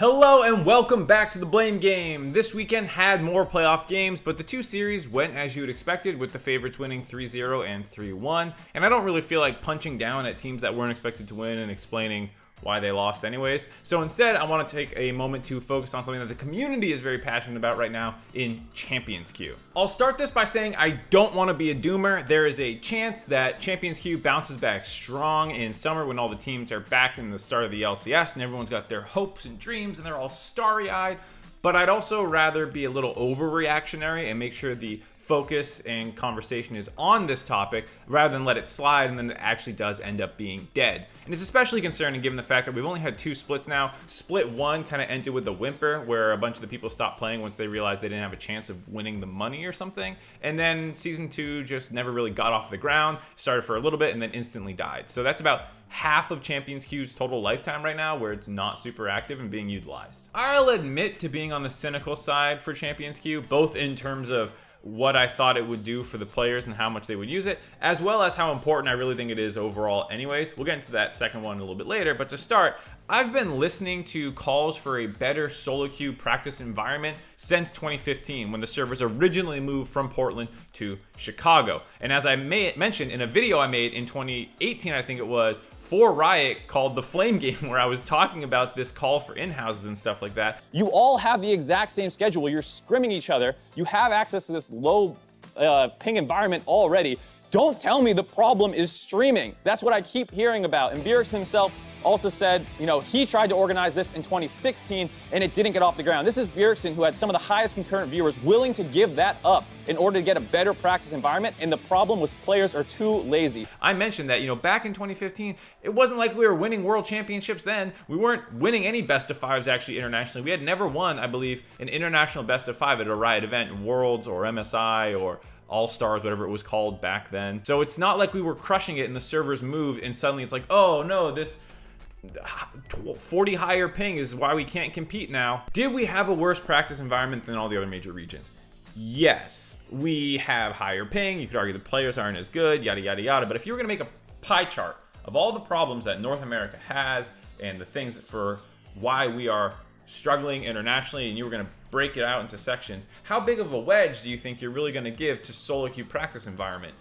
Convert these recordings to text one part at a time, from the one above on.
Hello and welcome back to the Blame Game. This weekend had more playoff games, but the two series went as you would expected, with the favorites winning 3-0 and 3-1. And I don't really feel like punching down at teams that weren't expected to win and explaining why they lost anyways. So instead, I want to take a moment to focus on something that the community is very passionate about right now in Champions Queue. I'll start this by saying I don't want to be a doomer. There is a chance that Champions Queue bounces back strong in summer when all the teams are back in the start of the LCS and everyone's got their hopes and dreams and they're all starry-eyed. But I'd also rather be a little overreactionary and make sure the focus and conversation is on this topic rather than let it slide and then it actually does end up being dead. And it's especially concerning given the fact that we've only had two splits now. Split one kind of ended with a whimper where a bunch of the people stopped playing once they realized they didn't have a chance of winning the money or something. And then season two just never really got off the ground, started for a little bit and then instantly died. So that's about half of Champions Queue's total lifetime right now where it's not super active and being utilized. I'll admit to being on the cynical side for Champions Queue, both in terms of what I thought it would do for the players and how much they would use it, as well as how important I really think it is overall anyways. We'll get into that second one a little bit later, but to start, I've been listening to calls for a better solo queue practice environment since 2015 when the servers originally moved from Portland to Chicago. And as I mentioned in a video I made in 2018, I think it was, for Riot called The Flame Game, where I was talking about this call for in-houses and stuff like that. You all have the exact same schedule. You're scrimming each other. You have access to this low ping environment already. Don't tell me the problem is streaming. That's what I keep hearing about. And Bjergsen himself also said, you know, he tried to organize this in 2016 and it didn't get off the ground. This is Bjergsen, who had some of the highest concurrent viewers, willing to give that up in order to get a better practice environment, and the problem was players are too lazy. I mentioned that, you know, back in 2015, it wasn't like we were winning world championships then. We weren't winning any best of fives actually internationally. We had never won, I believe, an international best of five at a Riot event, Worlds or MSI or All-Stars, whatever it was called back then. So it's not like we were crushing it and the servers moved and suddenly it's like, oh no, this 40 higher ping is why we can't compete now. Did we have a worse practice environment than all the other major regions? Yes, we have higher ping. You could argue the players aren't as good, yada, yada, yada. But if you were gonna make a pie chart of all the problems that North America has and the things for why we are struggling internationally, and you were gonna break it out into sections, how big of a wedge do you think you're really gonna give to solo queue practice environment?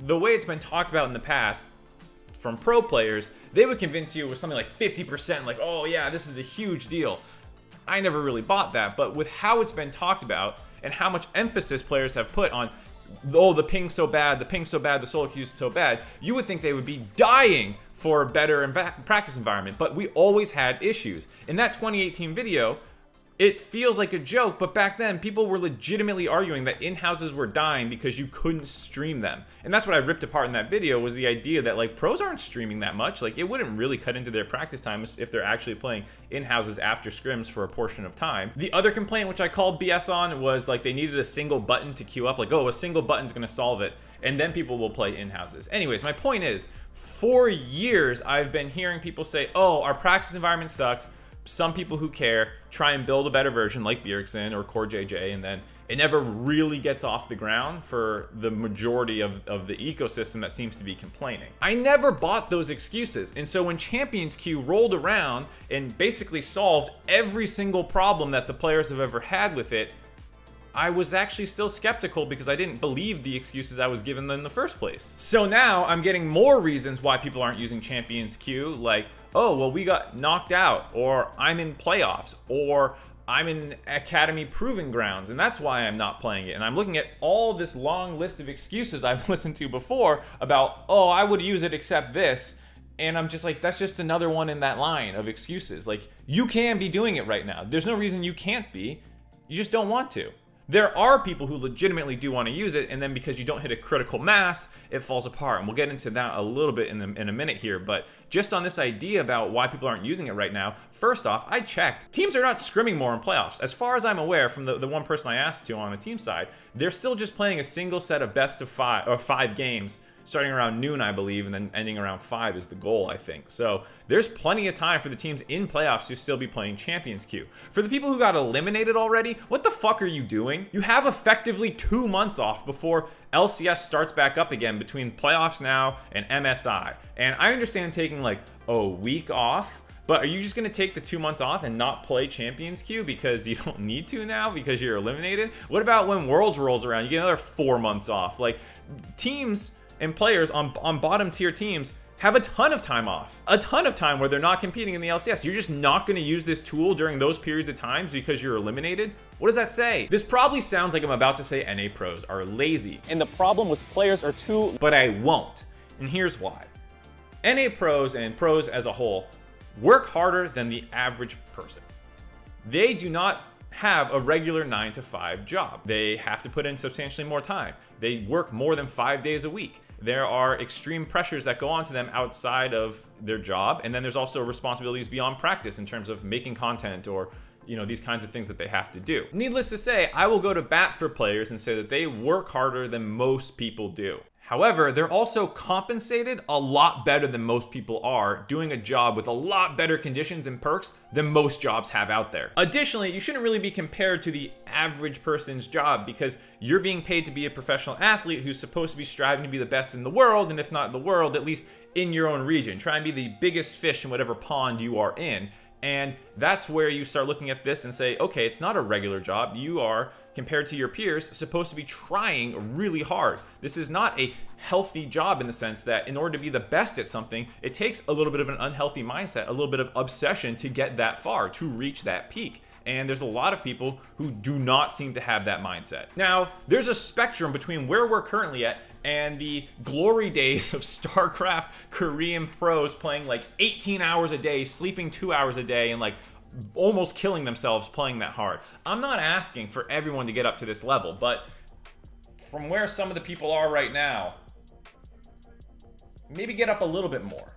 The way it's been talked about in the past, from pro players, they would convince you with something like 50%, like, oh yeah, this is a huge deal. I never really bought that, but with how it's been talked about and how much emphasis players have put on, oh, the ping's so bad, the ping's so bad, the solo queue's so bad, you would think they would be dying for a better practice environment, but we always had issues. In that 2018 video, it feels like a joke, but back then people were legitimately arguing that in-houses were dying because you couldn't stream them. And that's what I ripped apart in that video, was the idea that like pros aren't streaming that much. Like it wouldn't really cut into their practice time if they're actually playing in-houses after scrims for a portion of time. The other complaint, which I called BS on, was like they needed a single button to queue up. Like, oh, a single button's gonna solve it, and then people will play in-houses. Anyways, my point is, for years I've been hearing people say, oh, our practice environment sucks. Some people who care try and build a better version like Bjergsen or CoreJJ, and then it never really gets off the ground for the majority of the ecosystem that seems to be complaining. I never bought those excuses, and so when Champions Queue rolled around and basically solved every single problem that the players have ever had with it, I was actually still skeptical because I didn't believe the excuses I was given in the first place. So now I'm getting more reasons why people aren't using Champions Queue, like, oh, well, we got knocked out, or I'm in playoffs, or I'm in Academy Proving Grounds, and that's why I'm not playing it. And I'm looking at all this long list of excuses I've listened to before about, oh, I would use it except this. And I'm just like, that's just another one in that line of excuses. Like, you can be doing it right now. There's no reason you can't be. You just don't want to. There are people who legitimately do want to use it, and then because you don't hit a critical mass, it falls apart. And we'll get into that a little bit in a minute here, but just on this idea about why people aren't using it right now, first off, I checked. Teams are not scrimming more in playoffs. As far as I'm aware, from the one person I asked to on the team side, they're still just playing a single set of best of five games, starting around noon, I believe, and then ending around 5 is the goal, I think. So there's plenty of time for the teams in playoffs to still be playing Champions Queue. For the people who got eliminated already, what the fuck are you doing? You have effectively 2 months off before LCS starts back up again between playoffs now and MSI. And I understand taking like a week off But are you just going to take the 2 months off and not play Champions Queue because you don't need to now because you're eliminated? What about when Worlds rolls around? You get another 4 months off. Like, teams and players on bottom tier teams have a ton of time off. A ton of time where they're not competing in the LCS. You're just not going to use this tool during those periods of times because you're eliminated? What does that say? This probably sounds like I'm about to say NA pros are lazy. And the problem was players are too... But I won't. And here's why. NA pros and pros as a whole work harder than the average person. They do not have a regular 9 to 5 job. They have to put in substantially more time. They work more than 5 days a week. There are extreme pressures that go on to them outside of their job. And then there's also responsibilities beyond practice in terms of making content or, you know, these kinds of things that they have to do. Needless to say, I will go to bat for players and say that they work harder than most people do. However, they're also compensated a lot better than most people are, doing a job with a lot better conditions and perks than most jobs have out there. Additionally, you shouldn't really be compared to the average person's job because you're being paid to be a professional athlete who's supposed to be striving to be the best in the world, and if not in the world, at least in your own region. Try and be the biggest fish in whatever pond you are in. And that's where you start looking at this and say, okay, it's not a regular job. You are, compared to your peers, supposed to be trying really hard. This is not a healthy job in the sense that in order to be the best at something, it takes a little bit of an unhealthy mindset, a little bit of obsession to get that far, to reach that peak. And there's a lot of people who do not seem to have that mindset. Now, there's a spectrum between where we're currently at and the glory days of StarCraft Korean pros playing like 18 hours a day, sleeping 2 hours a day, and like almost killing themselves playing that hard. I'm not asking for everyone to get up to this level, but from where some of the people are right now, maybe get up a little bit more.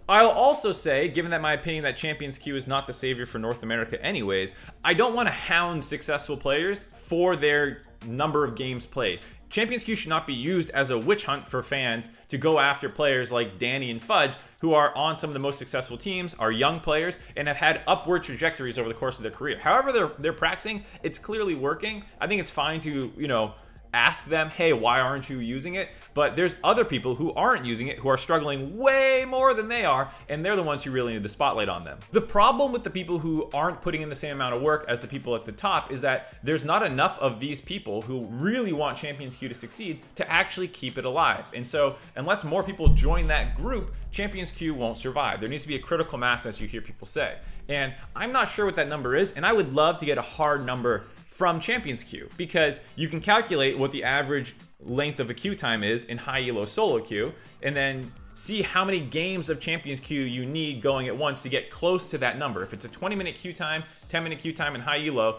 I'll also say, given that my opinion that Champions Queue is not the savior for North America anyways, I don't want to hound successful players for their number of games played. Champions Queue should not be used as a witch hunt for fans to go after players like Danny and Fudge, who are on some of the most successful teams, are young players, and have had upward trajectories over the course of their career. However they're practicing, it's clearly working. I think it's fine to, you know, ask them, hey, why aren't you using it? But there's other people who aren't using it, who are struggling way more than they are, and they're the ones who really need the spotlight on them. The problem with the people who aren't putting in the same amount of work as the people at the top is that there's not enough of these people who really want Champions Queue to succeed to actually keep it alive. And so unless more people join that group, Champions Queue won't survive. There needs to be a critical mass, as you hear people say. And I'm not sure what that number is, and I would love to get a hard number from Champions Queue, because you can calculate what the average length of a queue time is in high elo solo queue, and then see how many games of Champions Queue you need going at once to get close to that number. If it's a 20-minute queue time, 10-minute queue time in high elo,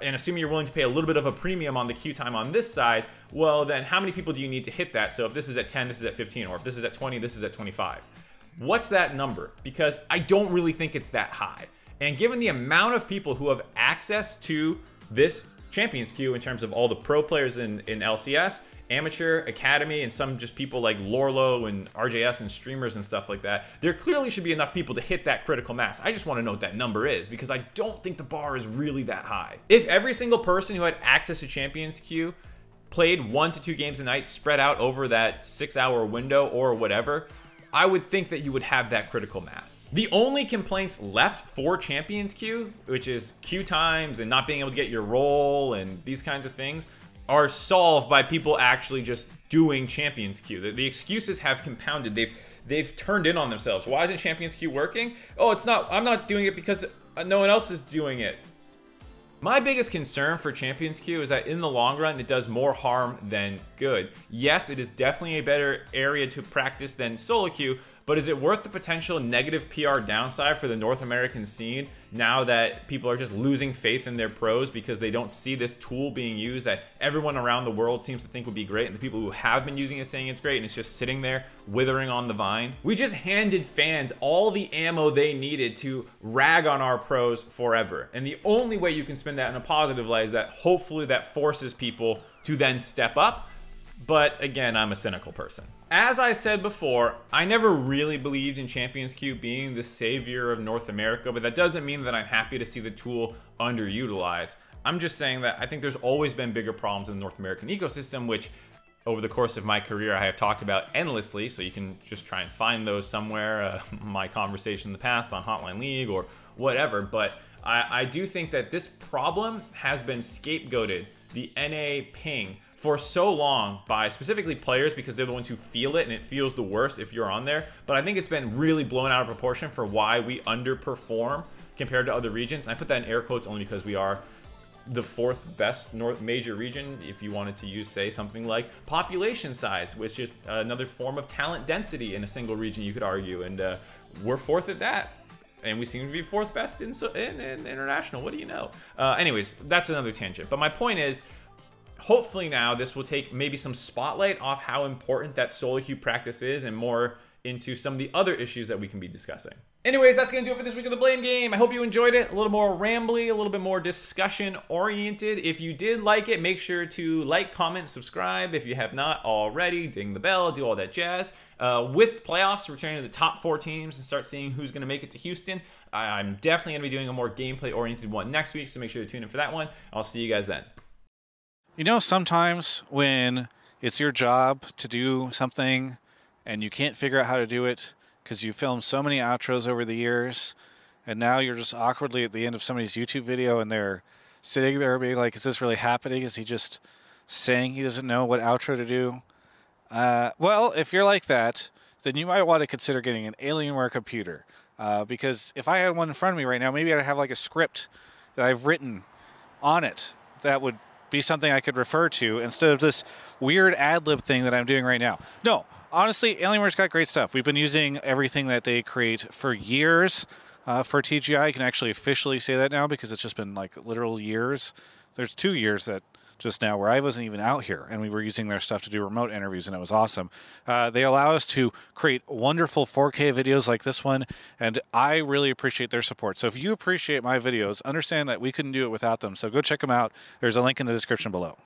and assuming you're willing to pay a little bit of a premium on the queue time on this side, well then how many people do you need to hit that? So if this is at 10, this is at 15, or if this is at 20, this is at 25. What's that number? Because I don't really think it's that high. And given the amount of people who have access to this Champions Queue in terms of all the pro players in LCS, Amateur, Academy, and some just people like Lorlo and RJS and streamers and stuff like that, there clearly should be enough people to hit that critical mass. I just want to know what that number is, because I don't think the bar is really that high. If every single person who had access to Champions Queue played 1 to 2 games a night spread out over that 6-hour window or whatever, I would think that you would have that critical mass. The only complaints left for Champions Queue, which is queue times and not being able to get your role and these kinds of things, are solved by people actually just doing Champions Queue. The excuses have compounded. They've turned in on themselves. Why isn't Champions Queue working? Oh, it's not. I'm not doing it because no one else is doing it. My biggest concern for Champions Queue is that in the long run, it does more harm than good. Yes, it is definitely a better area to practice than solo queue, but is it worth the potential negative PR downside for the North American scene now that people are just losing faith in their pros because they don't see this tool being used that everyone around the world seems to think would be great, and the people who have been using it saying it's great, and it's just sitting there withering on the vine? We just handed fans all the ammo they needed to rag on our pros forever, and the only way you can spin that in a positive light is that hopefully that forces people to then step up. But again, I'm a cynical person. As I said before, I never really believed in Champions Queue being the savior of North America, but that doesn't mean that I'm happy to see the tool underutilized. I'm just saying that I think there's always been bigger problems in the North American ecosystem, which over the course of my career I have talked about endlessly, so you can just try and find those somewhere, my conversation in the past on Hotline League or whatever. But I do think that this problem has been scapegoated, the NA ping, for so long by specifically players because they're the ones who feel it and it feels the worst if you're on there. But I think it's been really blown out of proportion for why we underperform compared to other regions. And I put that in air quotes only because we are the 4th best major region, if you wanted to use, say, something like population size, which is another form of talent density in a single region, you could argue. And we're 4th at that. And we seem to be 4th best in international. What do you know? Anyways, that's another tangent. But my point is, hopefully now this will take maybe some spotlight off how important that solo queue practice is and more into some of the other issues that we can be discussing. Anyways, that's going to do it for this week of the Blame Game. I hope you enjoyed it. A little more rambly, a little bit more discussion-oriented. If you did like it, make sure to like, comment, subscribe. If you have not already, ding the bell, do all that jazz. With playoffs returning to the top 4 teams and start seeing who's going to make it to Houston, I'm definitely going to be doing a more gameplay-oriented one next week, so make sure to tune in for that one. I'll see you guys then. You know, sometimes when it's your job to do something and you can't figure out how to do it because you filmed so many outros over the years, and now you're just awkwardly at the end of somebody's YouTube video and they're sitting there being like, is this really happening? Is he just saying he doesn't know what outro to do? Well, if you're like that, then you might want to consider getting an Alienware computer. Because if I had one in front of me right now, maybe I'd have like a script that I've written on it that would be something I could refer to instead of this weird ad-lib thing that I'm doing right now. No, honestly, Alienware's got great stuff. We've been using everything that they create for years for TGI. I can actually officially say that now because it's just been like literal years. There's 2 years that just now where I wasn't even out here and we were using their stuff to do remote interviews and it was awesome. They allow us to create wonderful 4K videos like this one, and I really appreciate their support. So if you appreciate my videos, understand that we couldn't do it without them. So go check them out. There's a link in the description below.